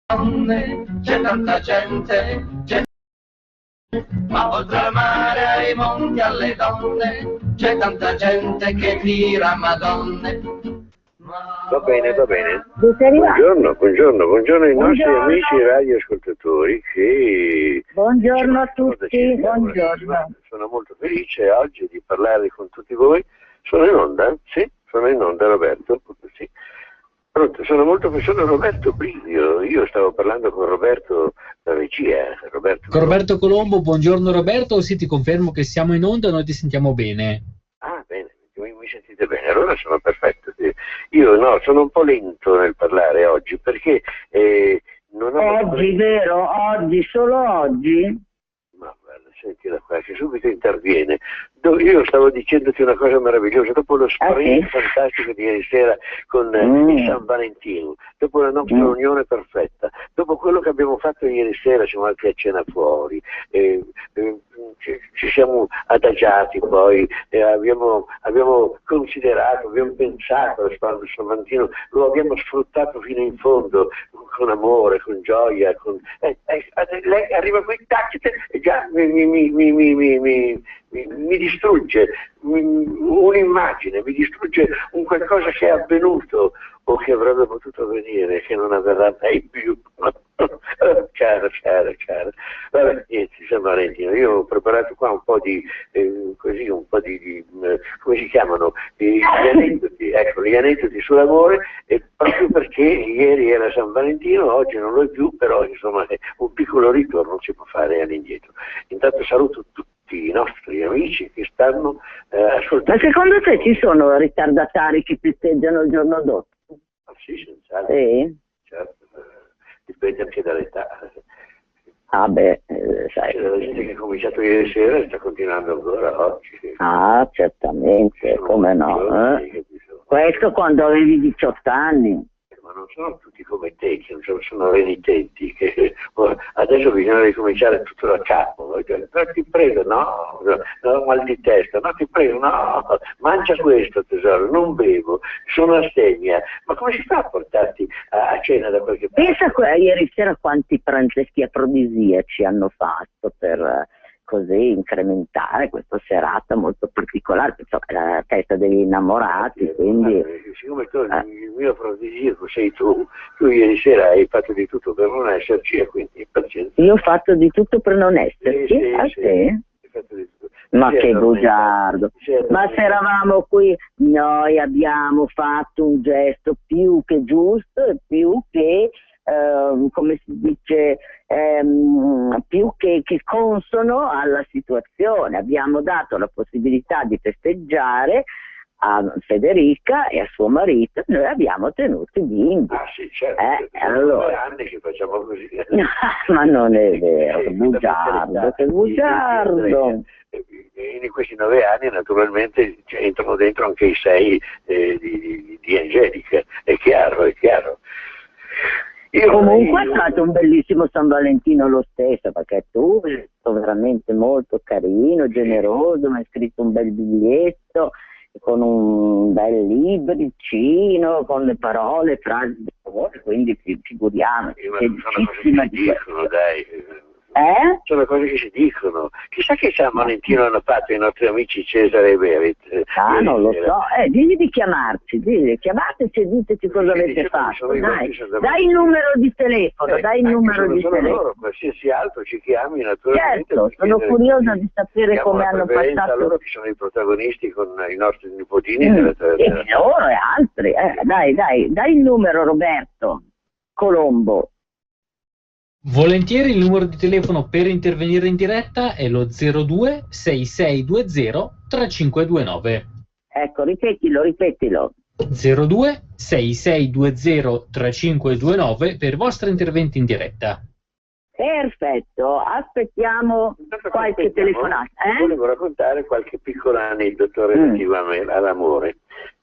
donne, c'è tanta gente, ma oltre al mare, ai monti, alle donne, c'è tanta gente che tira madonne. Va bene, va bene. Buongiorno, buongiorno, buongiorno ai nostri amici radioascoltatori che... Buongiorno a tutti, buongiorno. Sono molto felice oggi di parlare con tutti voi. Sono in onda? Sì, sono in onda, Roberto? Sì. Pronto, sono Roberto Brivio. Io stavo parlando con Roberto da regia. Con Roberto Colombo, buongiorno Roberto, sì, ti confermo che siamo in onda e noi ti sentiamo bene. Ah, bene, mi sentite bene, allora sono perfetto. Io no, sono un po' lento nel parlare oggi perché non ho... Oggi, vero? Oggi, solo oggi? Ma guarda, senti da qua, che subito interviene. Io stavo dicendoti una cosa meravigliosa, dopo lo sprint fantastico di ieri sera con il San Valentino, dopo la nostra unione perfetta, dopo quello che abbiamo fatto ieri sera, siamo andati a cena fuori, ci siamo adagiati poi, abbiamo considerato, abbiamo pensato al San Valentino, lo abbiamo sfruttato fino in fondo, con amore, con gioia, lei arriva qui, tac, e già mi distrugge un'immagine, mi distrugge un qualcosa che è avvenuto o che avrebbe potuto avvenire, che non avverrà mai più. Chiaro. Vabbè, niente, San Valentino. Io ho preparato qua un po' di come si chiamano? Gli aneddoti, ecco, gli aneddoti sull'amore, e proprio perché ieri era San Valentino, oggi non lo è più, però insomma un piccolo ritorno si può fare all'indietro. Intanto saluto tutti i nostri amici che stanno ascoltando. Ma secondo te ci sono ritardatari che festeggiano il giorno dopo? Ah, sì, senz'altro. Sì. Certo, dipende anche dall'età. Ah beh, sai. C'è della gente che ha cominciato ieri sera e sta continuando ancora oggi. Ah, certamente, come no. Questo quando avevi 18 anni. Ma non sono tutti come te, che sono renitenti, che adesso bisogna ricominciare tutto da capo. No, ti prego, no, mal di testa, no, ti prego, no, mangia questo tesoro, non bevo, sono astemia. Ma come si fa a portarti a cena da qualche parte? Pensa ieri sera quanti pranzetti afrodisiaci hanno fatto per così incrementare questa serata molto particolare, perché è la festa degli innamorati, quindi... Siccome tu, il mio afrodisiaco sei tu ieri sera hai fatto di tutto per non esserci, e quindi pazienza. Io ho fatto di tutto per non esserci? Sì, a sì, te? Ma sì, che bugiardo! Ma se eravamo qui, noi abbiamo fatto un gesto più che giusto e più che... come si dice, più che consono alla situazione. Abbiamo dato la possibilità di festeggiare a Federica e a suo marito, noi abbiamo tenuto i bimbi. Ah sì, certo, allora... 9 anni che facciamo così. Ma non è vero, bugiardo, che bugiardo. In questi 9 anni naturalmente entrano dentro anche i 6 di Angelica, è chiaro. Comunque è stato un bellissimo San Valentino lo stesso, perché tu sei stato veramente molto carino, generoso, mi hai scritto un bel biglietto con un bel libricino, con le parole, frasi d'amore, quindi figuriamoci. Ma sono cose che si dicono, dai. Sono cose che si dicono. Chissà che San Valentino hanno fatto i nostri amici Cesare e Berit. Non lo so. Digli di chiamarci, chiamateci e diteci cosa avete fatto. Dai il numero di telefono, Loro, qualsiasi altro ci chiami naturalmente. Certo, sono curiosa di sapere come hanno passato. Loro che sono i protagonisti con i nostri nipotini. E loro e altri. Dai il numero, Roberto Colombo. Volentieri il numero di telefono per intervenire in diretta è lo 02 6620 3529. Ecco, ripetilo. 02 6620 3529 per i vostri interventi in diretta. Perfetto, aspettiamo qualche telefonata. Volevo raccontare qualche piccolo aneddoto relativo all'amore.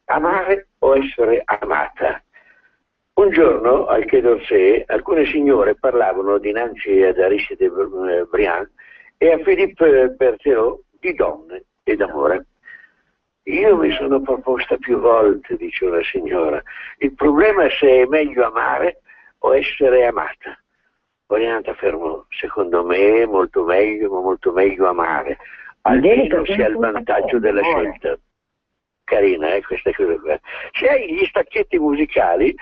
Amare o essere amata? Un giorno al Quai d'Orsay alcune signore parlavano dinanzi ad Aristide Briand e a Philippe Berthelot di donne e d'amore. Io mi sono proposta più volte, dice una signora, il problema è se è meglio amare o essere amata. Oriana fermò, secondo me molto meglio, ma molto meglio amare, almeno si ha il vantaggio della scelta. Carina, questa cosa qua. Se hai gli stacchetti musicali,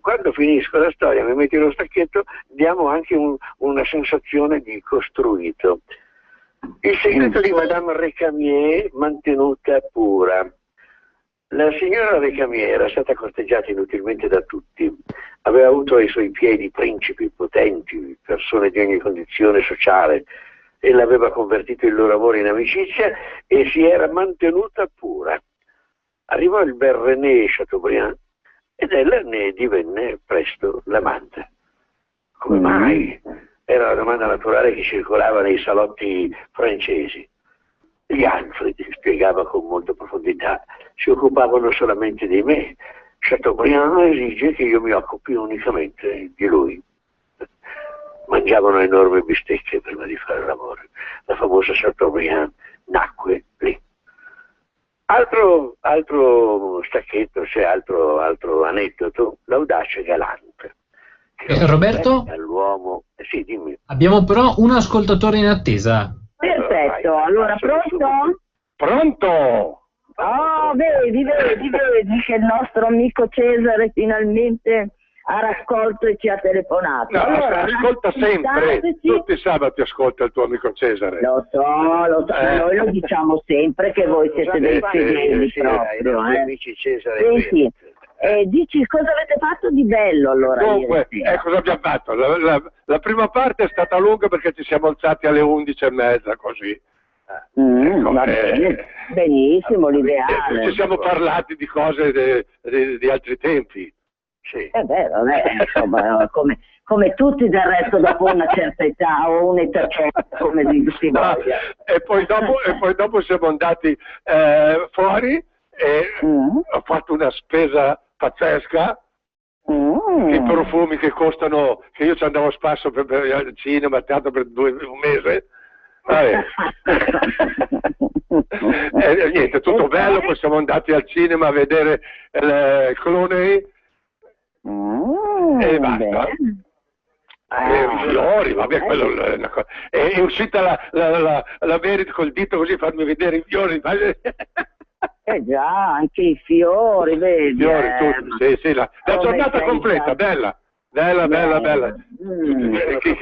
quando finisco la storia, mi metti lo stacchetto, diamo anche una sensazione di costruito. Il segreto di Madame Récamier, mantenuta pura. La signora Récamier era stata corteggiata inutilmente da tutti, aveva avuto ai suoi piedi principi potenti, persone di ogni condizione sociale, e l'aveva convertito il loro amore in amicizia e si era mantenuta pura. Arrivò il bel René Chateaubriand ed ella ne divenne presto l'amante. Come mai? Era la domanda naturale che circolava nei salotti francesi. Gli altri, spiegava con molta profondità, si occupavano solamente di me. Chateaubriand esige che io mi occupi unicamente di lui. Mangiavano enormi bistecche prima di fare l'amore. La famosa Chateaubriand nacque lì. Altro stacchetto, cioè altro aneddoto, l'audace galante. Roberto? All'uomo. Sì, dimmi. Abbiamo però un ascoltatore in attesa. Perfetto, allora pronto? Pronto? Oh, vedi che il nostro amico Cesare finalmente ha raccolto e ci ha telefonato. No, allora, ascolta sempre, raccontateci. tutti i sabati ascolta il tuo amico Cesare. Lo so, noi lo diciamo sempre che voi siete dei fedeli proprio. Amici Cesare. Sì. Dici cosa avete fatto di bello allora? Dunque, cosa abbiamo fatto? La prima parte è stata lunga perché ci siamo alzati alle 11:30, così. Va bene, benissimo, l'ideale. Ci siamo parlati di cose di altri tempi. Sì. Vabbè, insomma, come tutti del resto dopo una certa età o un'età certa, come si voglia. E poi dopo siamo andati fuori e ho fatto una spesa pazzesca. I profumi che costano, che io ci andavo spasso per il cinema, teatro per un mese. Niente, tutto bello, poi siamo andati al cinema a vedere Clooney e basta. Fiori, vabbè, quello è una cosa. È uscita la Merit col dito così, farmi vedere i fiori. Già, anche i fiori, vedi. Fiori, tutto, sì, la giornata completa, bella. Bella. Ti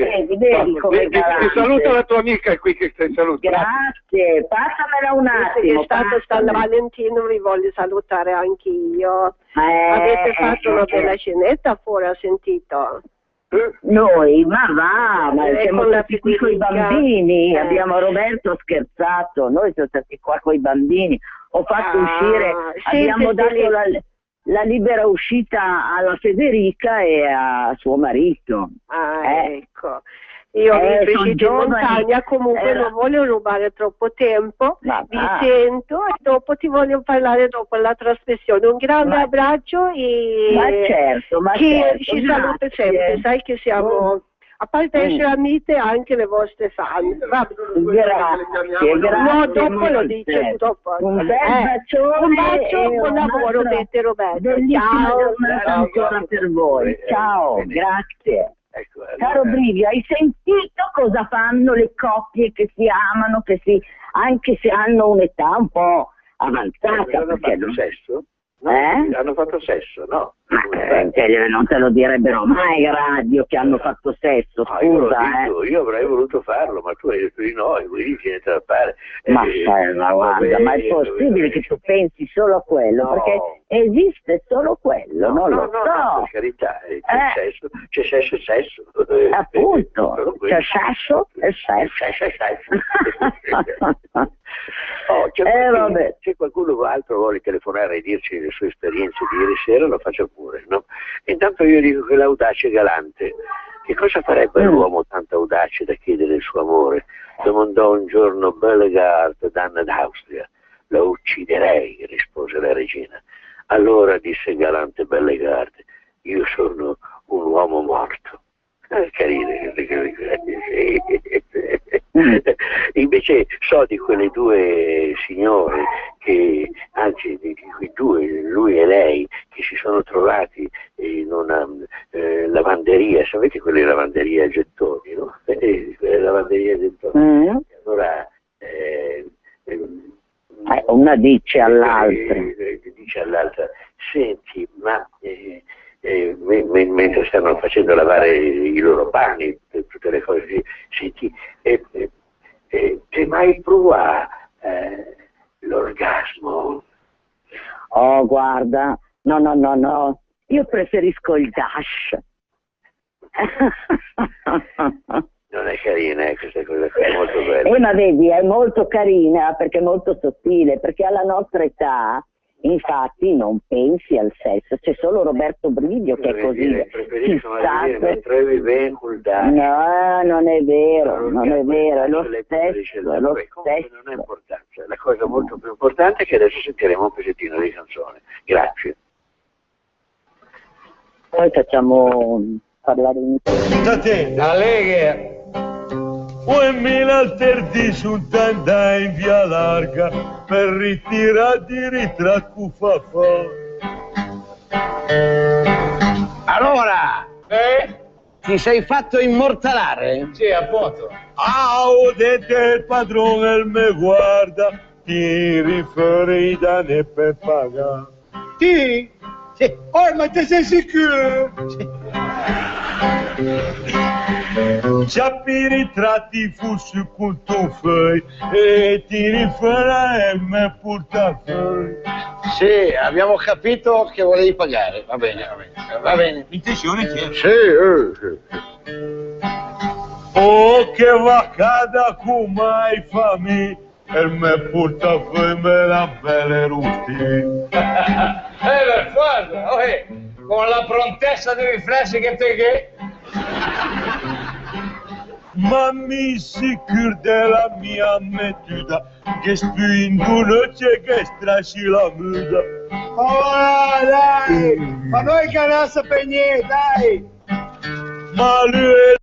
saluta la tua amica qui che stai salutando. Grazie, passamela un attimo. È stato San Valentino, vi voglio salutare anch'io. Avete fatto una bella scenetta fuori, ho sentito. Noi, ma siamo stati qui con i bambini, abbiamo Roberto scherzato, noi siamo stati qua con i bambini, ho fatto uscire, abbiamo dato la libera uscita alla Federica e a suo marito. Ecco. Io vi visito in montagna, comunque non voglio rubare troppo tempo, vi sento e dopo ti voglio parlare dopo la trasmissione. Un grande abbraccio e ci saluta sempre, sai che siamo, a parte essere amiche, anche le vostre fan. Grazie. No, dopo lo dice, dopo. Un bel bacione, un bacio, buon lavoro, Roberto. Ciao. Ancora per voi. Ciao, grazie. Ecco, Caro Brivio, hai sentito cosa fanno le coppie che si amano, anche se hanno un'età un po' avanzata? Hanno fatto sesso? No, hanno fatto sesso, no? Non te lo direbbero mai in radio che hanno fatto sesso, scusa. Io avrei voluto farlo, ma tu hai detto di no, e quindi c'è niente da fare. Ma guarda, ma è possibile che tu pensi solo a quello? Perché esiste solo quello, non lo so. No, per carità, c'è sesso e sesso. Appunto, c'è sesso e sesso. Se qualcuno altro vuole telefonare e dirci le sue esperienze di ieri sera, lo faccia pure, no? Intanto io dico che l'audace è galante. Che cosa farebbe l'uomo tanto audace da chiedere il suo amore? Domandò un giorno Bellegarde, Danna d'Austria. Lo ucciderei, rispose la regina. Allora disse galante Bellegarde, io sono un uomo morto. Carino. Invece so di quelle due signore che, anzi di quei due, lui e lei, che si sono trovati in una lavanderia, sapete quelle lavanderie a gettoni, no? Quelle lavanderie a gettoni. Allora una dice all'altra, senti, ma mentre stanno facendo lavare i loro panni, tutte le cose, senti, ti mai prova l'orgasmo? Oh, guarda, no, io preferisco il dash. Non è carina questa cosa, è molto bella. Ma vedi, è molto carina perché è molto sottile, perché alla nostra età, infatti, non pensi al sesso, c'è solo Roberto Brivio che è così. Preferisco dire, trovi bene col dash. No, non è vero, è lo stesso. Non ha importanza, la cosa molto più importante è che adesso sentiremo un pezzettino di canzone. Grazie. Poi facciamo parlare in italiano. Da Lega. Alter su tenda in via larga per ritirarti ritratto fa. Allora, ti sei fatto immortalare? Sì, appunto. Vedete il padrone me guarda, ti riferi da ne per pagare. Sì. Sì. Oh, ma te sei sicuro? Ciappi ritratti fu su cultufei e ti rifera e me portafei. Sì, abbiamo capito che volevi pagare. Va bene. L'intenzione c'è. Sì. Oh, che vacada come hai fammi e me portafei me la belle rusti. Per forza, con la prontezza dei riflessi che te che... Ma mi sicur della mia mettuda che spingono c'è che strasci la muda. Oh, dai! Ma noi che non sappiamo niente, dai! Ma lui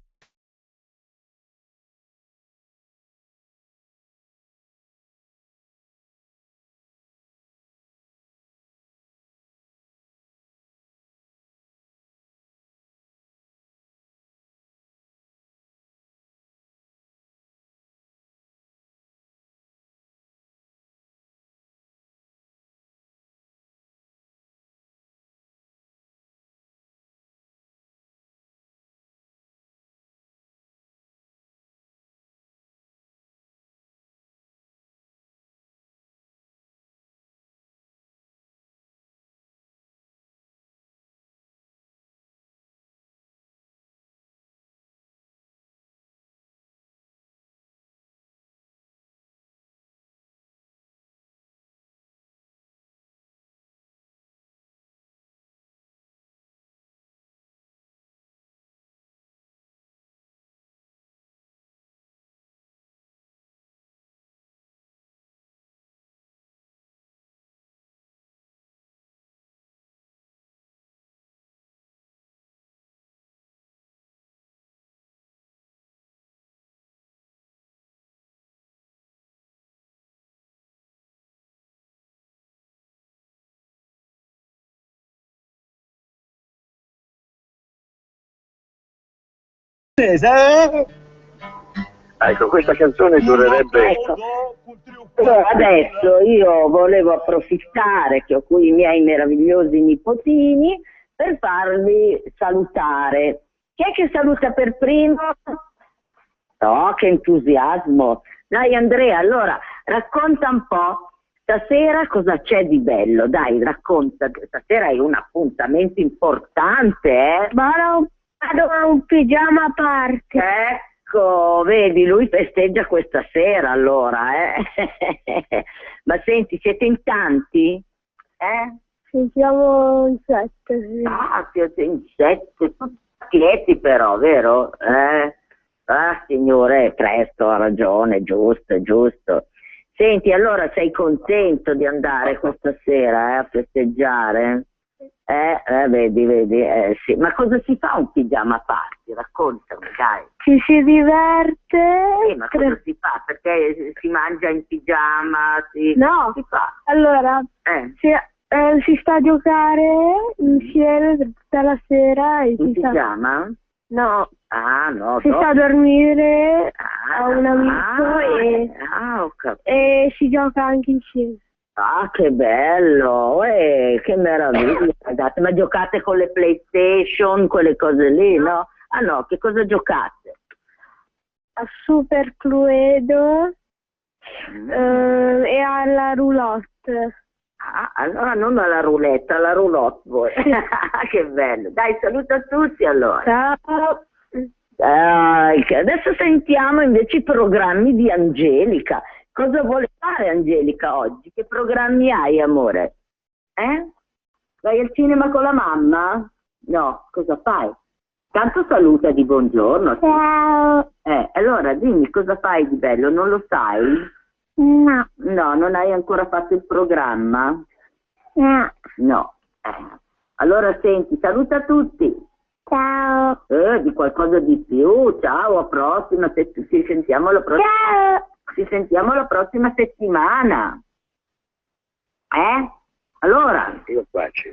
Ecco, questa canzone durerebbe... Allora, adesso io volevo approfittare che ho qui i miei meravigliosi nipotini per farvi salutare. Chi è che saluta per primo? Oh, che entusiasmo! Dai Andrea, allora racconta un po', stasera cosa c'è di bello? Dai, racconta, stasera hai un appuntamento importante, Ma vado a un pigiama party. Ecco, vedi, lui festeggia questa sera allora, Ma senti, siete in tanti? Sì, siamo in 7. Sì. Ah, siete in 7, tutti però, vero? Ah, signore, presto, ha ragione, giusto. Senti, allora sei contento di andare questa sera a festeggiare? Vedi, sì. Ma cosa si fa a un pigiama party? Raccontami, dai. Ci si diverte. Ma cosa si fa? Perché si mangia in pigiama? No, si fa? allora, Si sta a giocare insieme tutta la sera e In pigiama? No, Ah, no, si sta a dormire a un amico ho capito. e si gioca anche insieme. Ah, che bello, che meraviglia, ragazzi. Ma giocate con le PlayStation, quelle cose lì, no? Ah no, che cosa giocate? A Super Cluedo e alla roulotte. Ah, allora non alla roulette, alla roulotte voi. Che bello. Dai, saluta tutti allora. Ciao. Adesso sentiamo invece i programmi di Angelica. Cosa vuole fare Angelica oggi? Che programmi hai, amore? Vai al cinema con la mamma? No, cosa fai? Tanto saluta di buongiorno. Ciao. Allora dimmi cosa fai di bello, non lo sai? No. No, non hai ancora fatto il programma? No. No. Allora senti, saluta tutti. Ciao. Di qualcosa di più. Ciao, a prossima. Ci sentiamo la prossima. Ciao. Ci sentiamo la prossima settimana. Allora. Io faccio.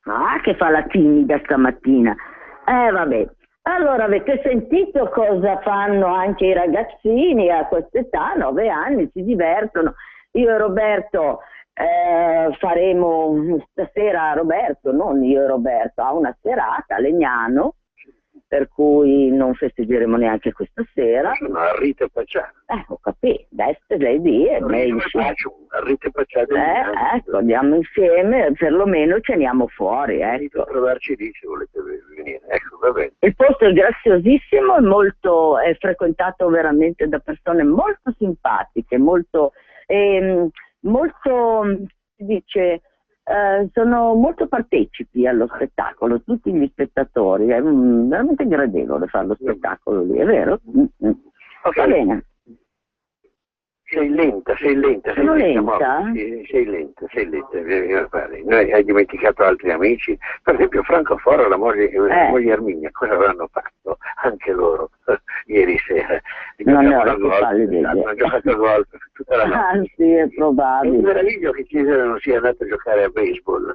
Ah, che fa la timida stamattina. Vabbè. Allora, avete sentito cosa fanno anche i ragazzini a quest'età, 9 anni, si divertono. Io e Roberto faremo stasera, Roberto, non io e Roberto, a una serata a Legnano, per cui non festeggeremo neanche questa sera. Sono a Rite Pacciano. Ho capito, adesso lei lì e me faccio a Rite Pacciano. ecco, andiamo insieme, perlomeno ceniamo fuori, Venite a trovarci lì se volete venire. Ecco, va bene. Il posto è graziosissimo, è frequentato veramente da persone molto simpatiche, molto, si dice, sono molto partecipi allo spettacolo, tutti gli spettatori, è veramente gradevole fare lo spettacolo lì, è vero? Okay. Va bene. Sei lenta. Sono lenta? Sei lenta. Noi hai dimenticato altri amici, per esempio Franco Foro, la moglie Arminia, cosa avranno fatto? Anche loro, ieri sera. Non ne ho idea. Hanno giocato a golf tutta la notte. Sì, è È probabile. un meraviglio che Cesare non sia andato a giocare a baseball.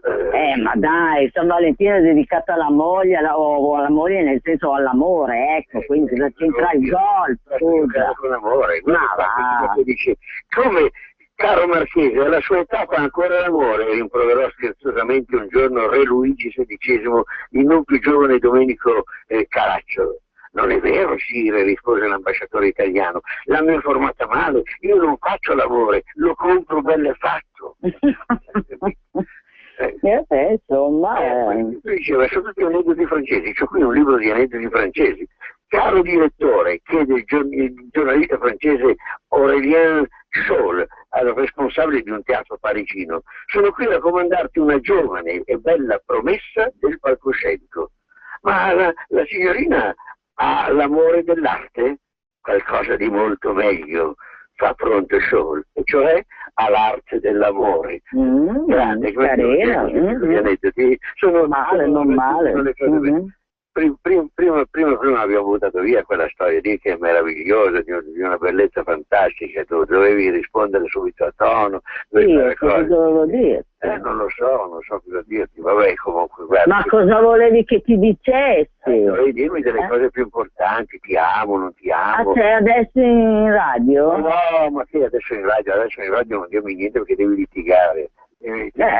Ma dai, San Valentino è dedicato alla moglie, o alla moglie nel senso all'amore, ecco, quindi cosa c'entra il golf? Scusa. Con amore. Ma va. Dice, come caro Marchese, alla sua età fa ancora l'amore, rimproverò scherzosamente un giorno Re Luigi XVI, il non più giovane Domenico Caracciolo. Non è vero, Sire, rispose l'ambasciatore italiano, l'hanno informata male, io non faccio l'amore, lo compro belle fatto. Insomma. Diceva, sono tutti aneddoti francesi, c'ho qui un libro di aneddoti francesi. Caro direttore, chiede il giornalista francese Aurélien Scholl, al responsabile di un teatro parigino, sono qui a raccomandarti una giovane e bella promessa del palcoscenico. Ma la signorina ha l'amore dell'arte? Qualcosa di molto meglio, fa pronto Scholl, e cioè ha l'arte dell'amore. Grande, carino. Gli aneddoti sono male, non male. Prima abbiamo buttato via quella storia lì che è meravigliosa, di una bellezza fantastica, tu dovevi rispondere subito a tono. Cosa dovevo dire? Non so cosa dirti, vabbè, comunque guarda. Ma cosa volevi che ti dicessi? Dovevi dirmi delle cose più importanti, ti amo, non ti amo. Sei adesso in radio? No, ma sì, adesso in radio non dirmi niente perché devi litigare.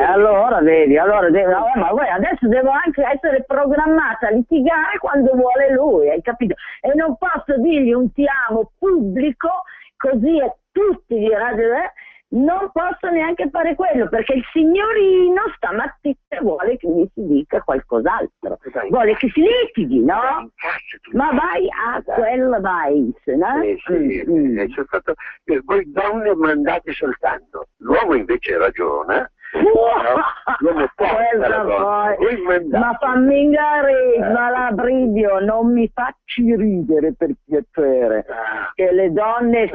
Allora vedi, ma voi adesso devo anche essere programmata a litigare quando vuole lui, hai capito? E non posso dirgli un ti amo pubblico così a tutti gli radio, non posso neanche fare quello perché il signorino stamattina vuole che mi si dica qualcos'altro, vuole che si litighi, no? Ma vai a quel vice, no? C'è stato, voi donne mandate soltanto, l'uomo invece ragiona. Ma fammi ma la bridio, non mi facci ridere per piacere, che le donne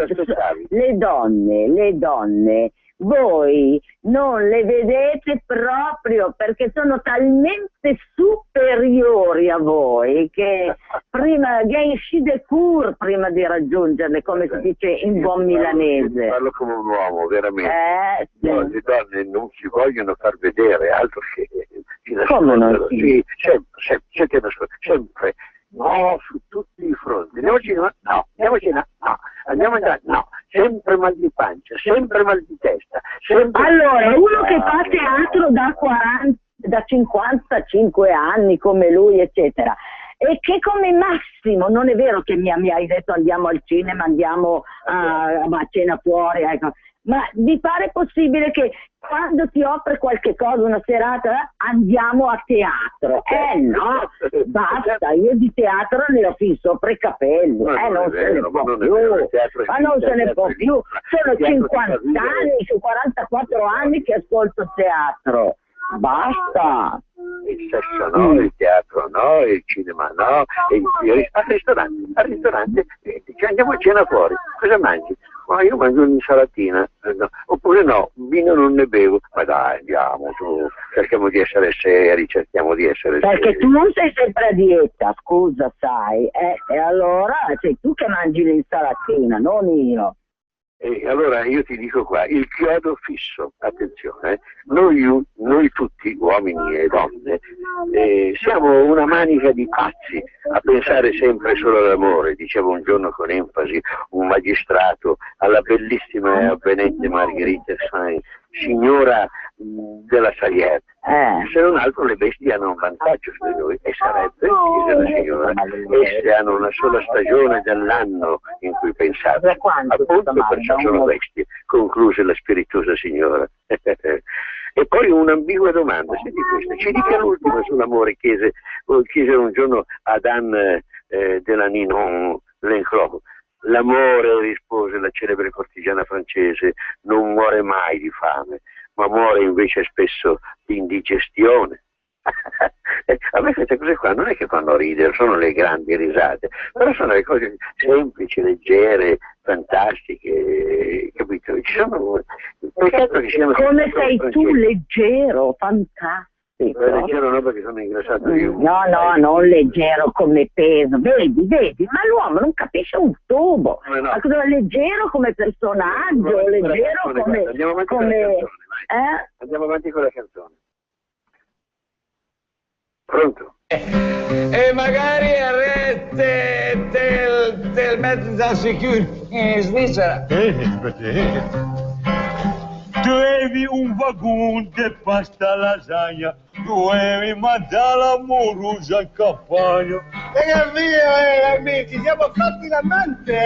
voi non le vedete proprio perché sono talmente superiori a voi che prima prima di raggiungerle, come si dice in buon milanese. Parlo come un uomo, veramente. Sì. No, le donne non si vogliono far vedere, altro che come non si? sempre. No, su tutti i fronti. Andiamo a cena? No. Andiamo a cena? No. Andiamo a cena? No. Sempre mal di pancia, sempre mal di testa. Sempre... Allora, uno che fa teatro da 55 anni come lui, eccetera, e che come massimo, non è vero che mi hai detto andiamo al cinema, andiamo a cena fuori, ecco. Ma vi pare possibile che quando ti offre qualche cosa, una serata, andiamo a teatro? No, basta, io di teatro ne ho fin sopra i capelli, non se ne può più, ma non se ne può più, sono 50 anni, su 44 anni che ascolto teatro, basta. Il sesso no, il teatro no, il cinema no, al ristorante andiamo a cena fuori, cosa mangi? Ma io mangio un'insalatina, no. Oppure no, vino non ne bevo, ma dai andiamo, cerchiamo di essere seri, Perché tu non sei sempre a dieta, scusa, sai, e allora sei tu che mangi l'insalatina, non io. E allora io ti dico qua, il chiodo fisso, attenzione, noi tutti, uomini e donne, siamo una manica di pazzi a pensare sempre solo all'amore, diceva un giorno con enfasi un magistrato alla bellissima e avvenente Margherita Sainz, signora della Salière. Se non altro le bestie hanno un vantaggio su di noi, e sarebbe, chiese la signora, esse hanno una sola stagione dell'anno in cui pensare. Appunto perciò sono bestie, concluse la spiritosa signora. E poi un'ambigua domanda, senti questa, ci dica l'ultima sull'amore, chiese un giorno ad Anne della Ninon Lenclos. L'amore, rispose la celebre cortigiana francese, non muore mai di fame, ma muore invece spesso di indigestione. A me queste cose qua non è che fanno ridere, sono le grandi risate, però sono le cose semplici, leggere, fantastiche, capito? Ci sono... Peccato che siano... Come sei tu leggero, fantastico. Leggero no, perché sono ingrassato io. No, non leggero come peso, vedi, ma l'uomo non capisce un tubo. Ma cosa leggero come personaggio, leggero come... Andiamo avanti con la canzone. Pronto? E magari a rete del mezzo sicuro in Svizzera. Tu avevi un wagon di pasta lasagna, tu avevi mandato l'amorosa in campagna. Ci siamo fatti l'amante,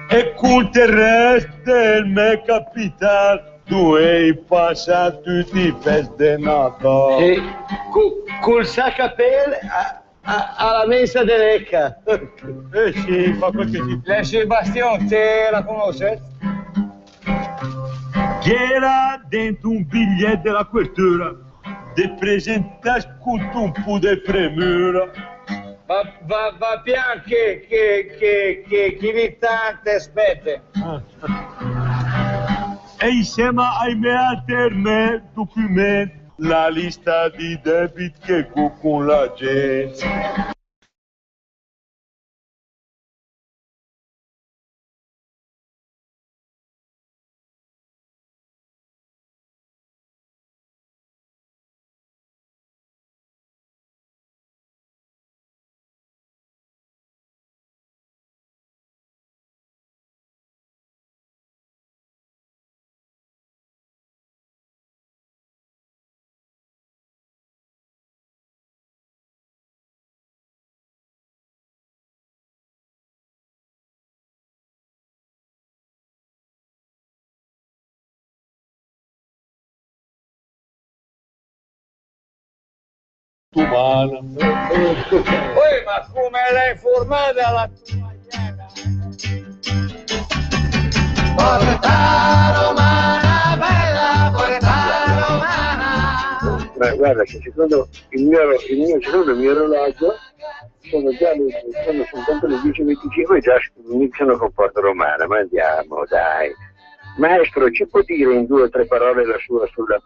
E con te resta il mio capitale, tu hai passato tutti i feste di Natale. E col sacapelle alla messa di Lecca. Sì, fa quel che ti... La Sebastian, te la conosci? Che era dentro un biglietto della questura, ti presentassi con un po' di premura. Va pian che chi di tante aspetta. E insieme ai miei altri documenti, la lista di debiti che con la gente. Umana. Poi, ma come l'hai formata la Porta romana, bella porta romana. Ma guarda che secondo il mio orologio sono soltanto le 10:25 e già iniziano con Porta Romana, ma andiamo, dai. Maestro, ci può dire in 2 o 3 parole la sua sulla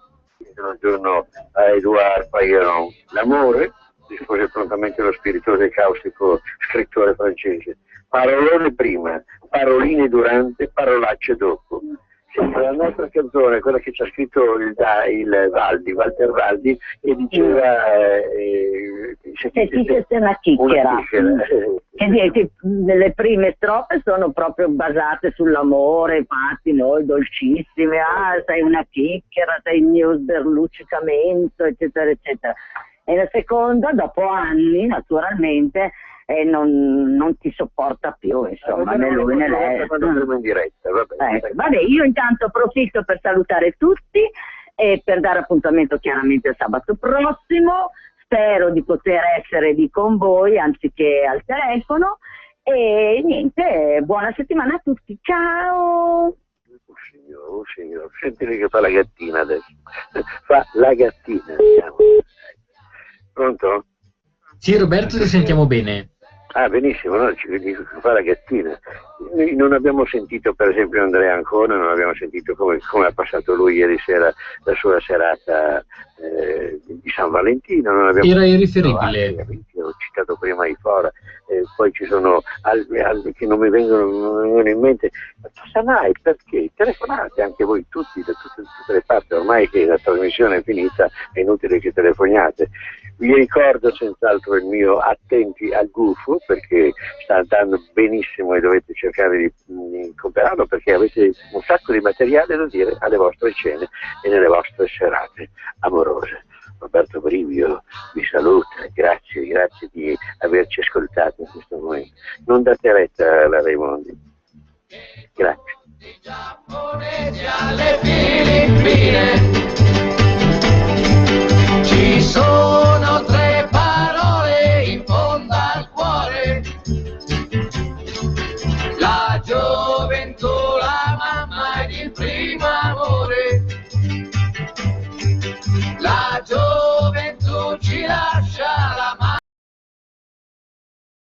un giorno a Edouard Pailleron? L'amore, rispose prontamente lo spiritoso e caustico scrittore francese. Parolone prima, paroline durante, parolacce dopo. Sì, la nostra canzone, quella che ci ha scritto il Valdi, Walter Valdi, che diceva se una chiacchiera. Che le prime strofe sono proprio basate sull'amore, infatti noi dolcissime, sei una chiacchiera, sei il mio sberluccicamento, eccetera, eccetera. E la seconda, dopo anni, naturalmente, non ti sopporta più, insomma, né lui né lei. In diretta, vabbè, io intanto approfitto per salutare tutti e per dare appuntamento chiaramente il sabato prossimo. Spero di poter essere lì con voi anziché al telefono e niente, buona settimana a tutti, ciao! Signor, senti che fa la gattina adesso, fa la gattina, Pronto? Sì, Roberto, ti sentiamo bene. Ah, benissimo, no? Ci dico che fa la gattina. Noi non abbiamo sentito per esempio Andrea Ancona, non abbiamo sentito come ha passato lui ieri sera la sua serata di San Valentino. Non abbiamo era irriferibile. Ho citato prima i Fora, poi ci sono altri che non mi vengono in mente. Ma chissà mai, perché? Telefonate anche voi tutti, da tutte le parti, ormai che la trasmissione è finita è inutile che telefoniate. Vi ricordo senz'altro il mio attenti al gufo, perché sta andando benissimo e dovete cercare di comprarlo, perché avete un sacco di materiale da dire alle vostre cene e nelle vostre serate amorose. Roberto Brivio vi saluta, grazie di averci ascoltato in questo momento. Non date retta alla Raimondi. Grazie. Giapponesi alle Filippine ci sono 3